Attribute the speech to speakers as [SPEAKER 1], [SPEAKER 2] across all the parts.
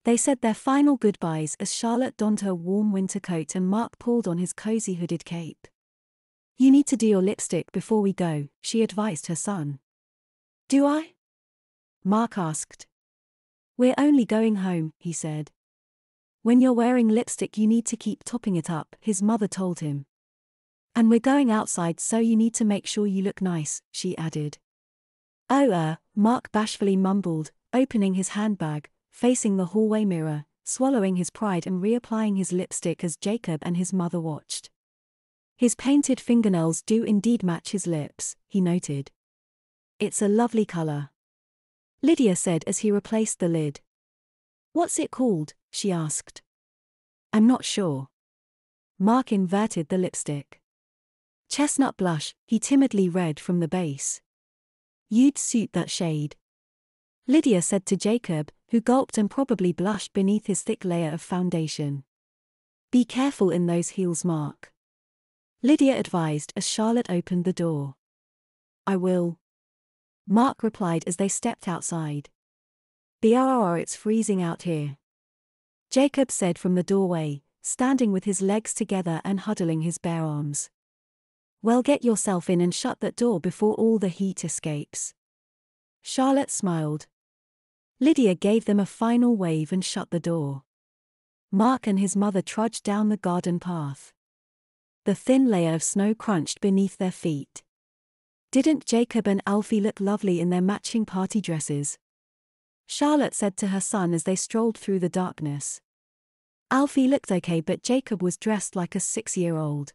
[SPEAKER 1] They said their final goodbyes as Charlotte donned her warm winter coat and Mark pulled on his cozy hooded cape. "You need to do your lipstick before we go," she advised her son. "Do I?" Mark asked. "We're only going home," he said. "When you're wearing lipstick you need to keep topping it up," his mother told him. "And we're going outside so you need to make sure you look nice," she added. "Oh, Mark bashfully mumbled, opening his handbag, facing the hallway mirror, swallowing his pride and reapplying his lipstick as Jacob and his mother watched. "His painted fingernails do indeed match his lips," he noted. "It's a lovely color," Lydia said as he replaced the lid. "What's it called?" she asked. "I'm not sure." Mark inverted the lipstick. "Chestnut blush," he timidly read from the base. "You'd suit that shade," Lydia said to Jacob, who gulped and probably blushed beneath his thick layer of foundation. "Be careful in those heels, Mark," Lydia advised as Charlotte opened the door. "I will," Mark replied as they stepped outside. "Brr, it's freezing out here," Jacob said from the doorway, standing with his legs together and huddling his bare arms. "Well, get yourself in and shut that door before all the heat escapes." Charlotte smiled. Lydia gave them a final wave and shut the door. Mark and his mother trudged down the garden path. The thin layer of snow crunched beneath their feet. "Didn't Jacob and Alfie look lovely in their matching party dresses?" Charlotte said to her son as they strolled through the darkness. "Alfie looked okay, but Jacob was dressed like a 6-year-old.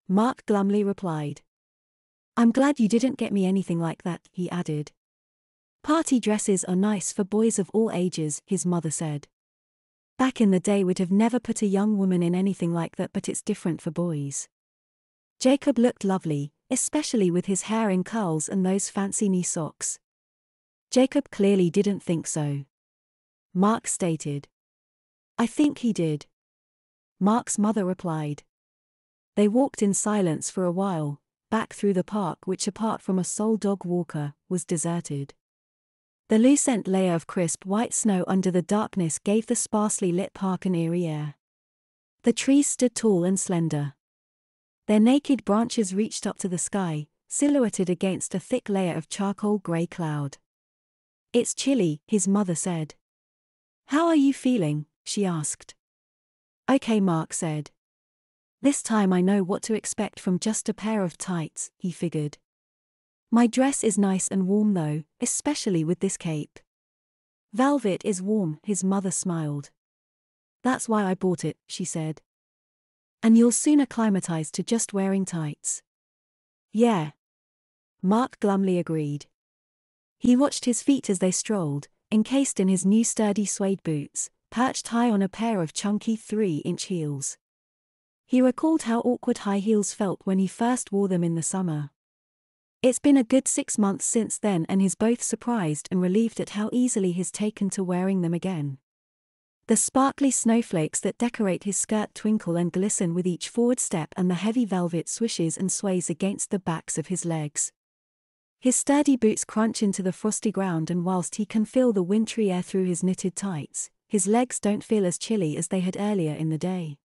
[SPEAKER 1] Mark glumly replied. "I'm glad you didn't get me anything like that," he added. "Party dresses are nice for boys of all ages," his mother said. "Back in the day we'd have never put a young woman in anything like that, but it's different for boys." Jacob looked lovely, especially with his hair in curls and those fancy knee socks. Jacob clearly didn't think so. Mark stated. "I think he did," Mark's mother replied. They walked in silence for a while, back through the park which, apart from a sole dog walker, was deserted. The lucent layer of crisp white snow under the darkness gave the sparsely lit park an eerie air. The trees stood tall and slender. Their naked branches reached up to the sky, silhouetted against a thick layer of charcoal gray cloud. "It's chilly," his mother said. "How are you feeling?" she asked. "Okay," Mark said. "This time I know what to expect from just a pair of tights," he figured. "My dress is nice and warm though, especially with this cape." "Velvet is warm," his mother smiled. "That's why I bought it," she said. "And you'll soon acclimatize to just wearing tights." "Yeah," Mark glumly agreed. He watched his feet as they strolled, encased in his new sturdy suede boots, perched high on a pair of chunky 3-inch heels. He recalled how awkward high heels felt when he first wore them in the summer. It's been a good 6 months since then, and he's both surprised and relieved at how easily he's taken to wearing them again. The sparkly snowflakes that decorate his skirt twinkle and glisten with each forward step, and the heavy velvet swishes and sways against the backs of his legs. His sturdy boots crunch into the frosty ground, and whilst he can feel the wintry air through his knitted tights, his legs don't feel as chilly as they had earlier in the day.